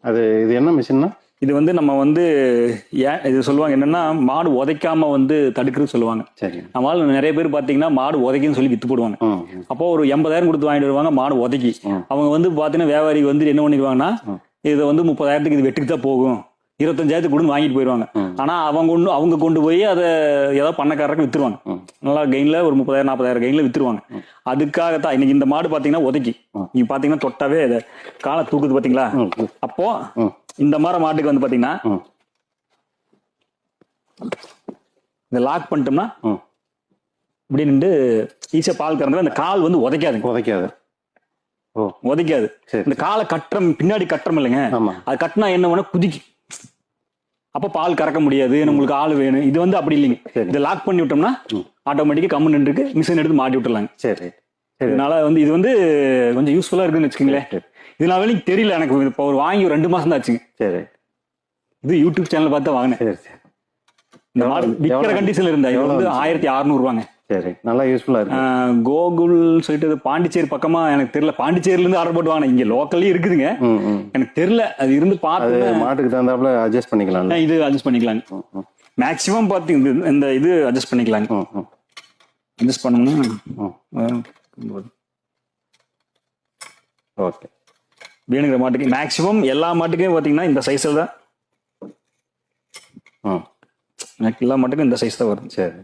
அது இது என்ன மிஷின்னா? இது வந்து நம்ம வந்து ஏன் இது சொல்லுவாங்க என்னன்னா, மாடு உதைக்காம வந்து தடுக்கிறது சொல்லுவாங்க. சரி. நம்மளால நிறைய பேர் பாத்தீங்கன்னா மாடு உதைக்குன்னு சொல்லி வித்து போடுவாங்க. அப்போ ஒரு 80,000 கொடுத்து வாங்கிட்டு வருவாங்க மாடு உதைக்கி. அவங்க வந்து பாத்தீங்கன்னா வியாபாரி வந்து என்ன பண்ணிடுவாங்கன்னா, இதை வந்து 30,000க்கு இது வெட்டுக்கு தான் போகும், 25,000 கொடுன்னு வாங்கிட்டு போயிடுவாங்க. ஆனா அவங்க கொண்டு போய் அதை ஏதாவது பண்ணக்காரருக்கு வித்துருவாங்க. நல்லா கெயின்ல ஒரு 30,000 40,000 கெயின்ல வித்துருவாங்க. அதுக்காகத்தான் இன்னைக்கு இந்த மாடு பாத்தீங்கன்னா உதைக்கி நீங்க பாத்தீங்கன்னா தொட்டாவே காலை தூக்குது பாத்தீங்களா. அப்போ இந்த மாதிரி மாட்டுக்கு வந்து பாத்தீங்கன்னா இந்த லாக் பண்ணிட்டோம்னா இப்படி நின்று ஈஸியா பால் கறந்து அந்த கால் வந்து உதைக்காது. இந்த காலை கட்டுறம் பின்னாடி கட்டுறம் இல்லைங்க, அது கட்டினா என்ன வேணா குதிக்கு, அப்ப பால் கறக்க முடியாது, நம்மளுக்கு ஆள் வேணும். இது வந்து அப்படி இல்லைங்க, இதை லாக் பண்ணி விட்டோம்னா ஆட்டோமேட்டிக்கா கம்மு நின்றுக்கு மிஷின் எடுத்து மாட்டி விட்டுலாங்க. சரி. இதனால வந்து இது வந்து கொஞ்சம் யூஸ்ஃபுல்லா இருக்குன்னு வச்சுக்கோங்களேன். இதனால எனக்கு தெரியல, எனக்கு இப்போ ஒரு வாங்கி ஒரு 2 மாசம் தான் ஆச்சுங்க. சரி. இது யூடியூப் சேனல் பார்த்து வாங்கினேன். இந்த மாடு விற்கிற கண்டிஷன்ல இருந்தா இது வந்து 1600 ரூபாங்க. சரி, நல்லா யூஸ்ஃபுல்லா இருக்கு. கோகுல் சொல்லிட்டு பாண்டிச்சேரி பக்கமா எனக்கு தெரியல, பாண்டிச்சேரியில இருந்து ஆர்டர் போட்டு வாங்கினேன். இங்க லோக்கல்லயும் இருக்குதுங்க, எனக்கு தெரியல. அது இருந்து பார்த்து மாட்டுக்கு தகுந்தாப்புல அட்ஜஸ்ட் பண்ணிக்கலாம். இது அட்ஜஸ்ட் பண்ணிக்கலாங்க. மேக்சிமம் பாத்தீங்க இந்த இது அட்ஜஸ்ட் பண்ணிக்கலாங்க. அட்ஜஸ்ட் பண்ணணும்னா ஓகே. வேணுங்கிற மாட்டுக்கு மேக்சிமம் எல்லா மாட்டுக்கும் பாத்தீங்கன்னா இந்த சைஸ்ல தான், எல்லா மாட்டுக்கும் இந்த சைஸ் தான் வரும். சரி.